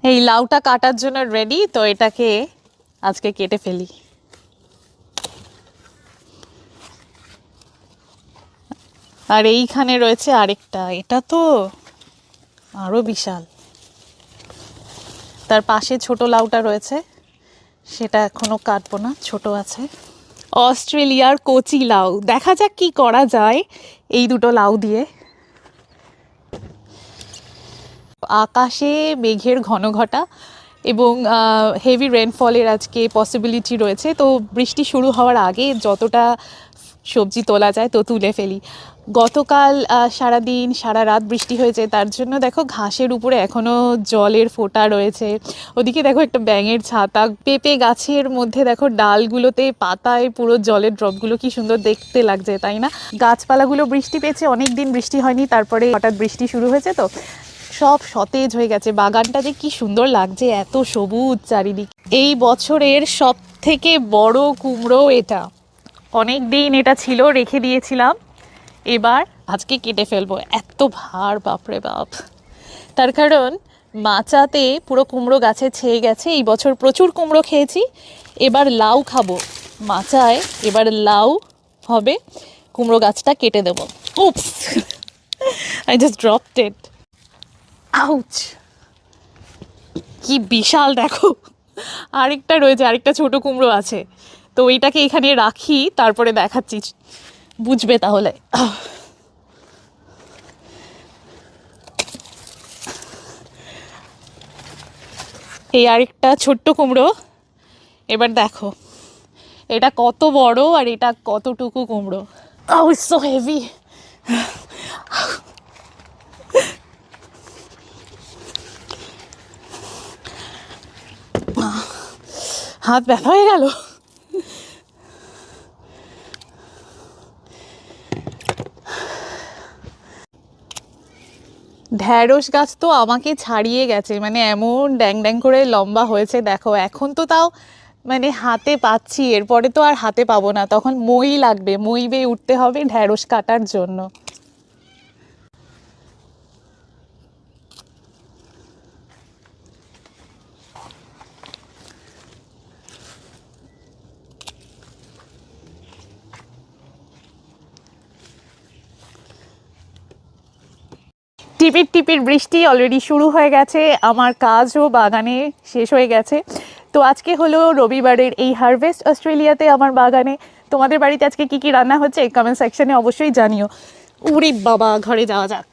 এই লাউটা কাটার জন্য রেডি, তো এটাকে আজকে কেটে ফেলি। আর এইখানে রয়েছে আরেকটা, এটা তো আরো বিশাল। তার পাশে ছোট লাউটা রয়েছে, সেটা এখনো কাটবো না, ছোট আছে। অস্ট্রেলিয়ার কচি লাউ, দেখা যাক কি করা যায় এই দুটো লাউ দিয়ে। আকাশে মেঘের ঘন ঘটা এবং হেভি রেনফলের আজকে পসিবিলিটি রয়েছে, তো বৃষ্টি শুরু হওয়ার আগে যতটা সবজি তোলা যায় তো তুলে ফেলি। গতকাল সারাদিন সারা রাত বৃষ্টি হয়েছে, তার জন্য দেখো ঘাসের উপরে এখনও জলের ফোঁটা রয়েছে। ওদিকে দেখো একটা ব্যাঙের ছাতা, পেঁপে গাছের মধ্যে দেখো ডালগুলোতে পাতায় পুরো জলের ড্রপগুলো কি সুন্দর দেখতে লাগছে, তাই না? গাছপালাগুলো বৃষ্টি পেয়েছে, অনেক দিন বৃষ্টি হয়নি, তারপরে হঠাৎ বৃষ্টি শুরু হয়েছে, তো সব সতেজ হয়ে গেছে। বাগানটা যে কি সুন্দর লাগছে, এত সবুজ চারিদিক। এই বছরের সব থেকে বড় কুমড়ো এটা, অনেক দিন এটা ছিল, রেখে দিয়েছিলাম, এবার আজকে কেটে ফেলবো। এত ভার, বাপরে বাপ। তার কারণ মাচাতে পুরো কুমড়ো গাছে ছেয়ে গেছে, এই বছর প্রচুর কুমড়ো খেয়েছি, এবার লাউ খাবো মাচায়, এবার লাউ হবে, কুমড়ো গাছটা কেটে দেবো। Oops, I just dropped it. Ouch, কি বিশাল দেখো। আরেকটা রয়েছে, আরেকটা ছোট কুমড়ো আছে, তো ওইটাকে এখানে রাখি, তারপরে দেখাচ্ছি, বুঝবে তাহলে। এই আরেকটা ছোট্ট কুমড়ো, এবার দেখো এটা কত বড় আর এটা কতটুকু কুমড়ো। Oh, it's so heavy. হাত ব্যথা হয়ে গেল। ঢ্যাঁড়স গাছ তো আমাকে ছাড়িয়ে গেছে, মানে এমন ড্যাং ড্যাং করে লম্বা হয়েছে দেখো। এখন তো তাও মানে হাতে পাচ্ছি, এরপরে তো আর হাতে পাবো না, তখন মই লাগবে, মই বেয়ে উঠতে হবে ঢ্যাঁড়স কাটার জন্য। টিপির টিপির বৃষ্টি অলরেডি শুরু হয়ে গেছে, আমার কাজও বাগানে শেষ হয়ে গেছে। তো আজকে হলো রবিবারের এই হারভেস্ট অস্ট্রেলিয়াতে আমার বাগানে। তোমাদের বাড়িতে আজকে কি কি রান্না হচ্ছে কমেন্ট সেকশনে অবশ্যই জানিও। উরি বাবা, ঘরে যাওয়া যাক।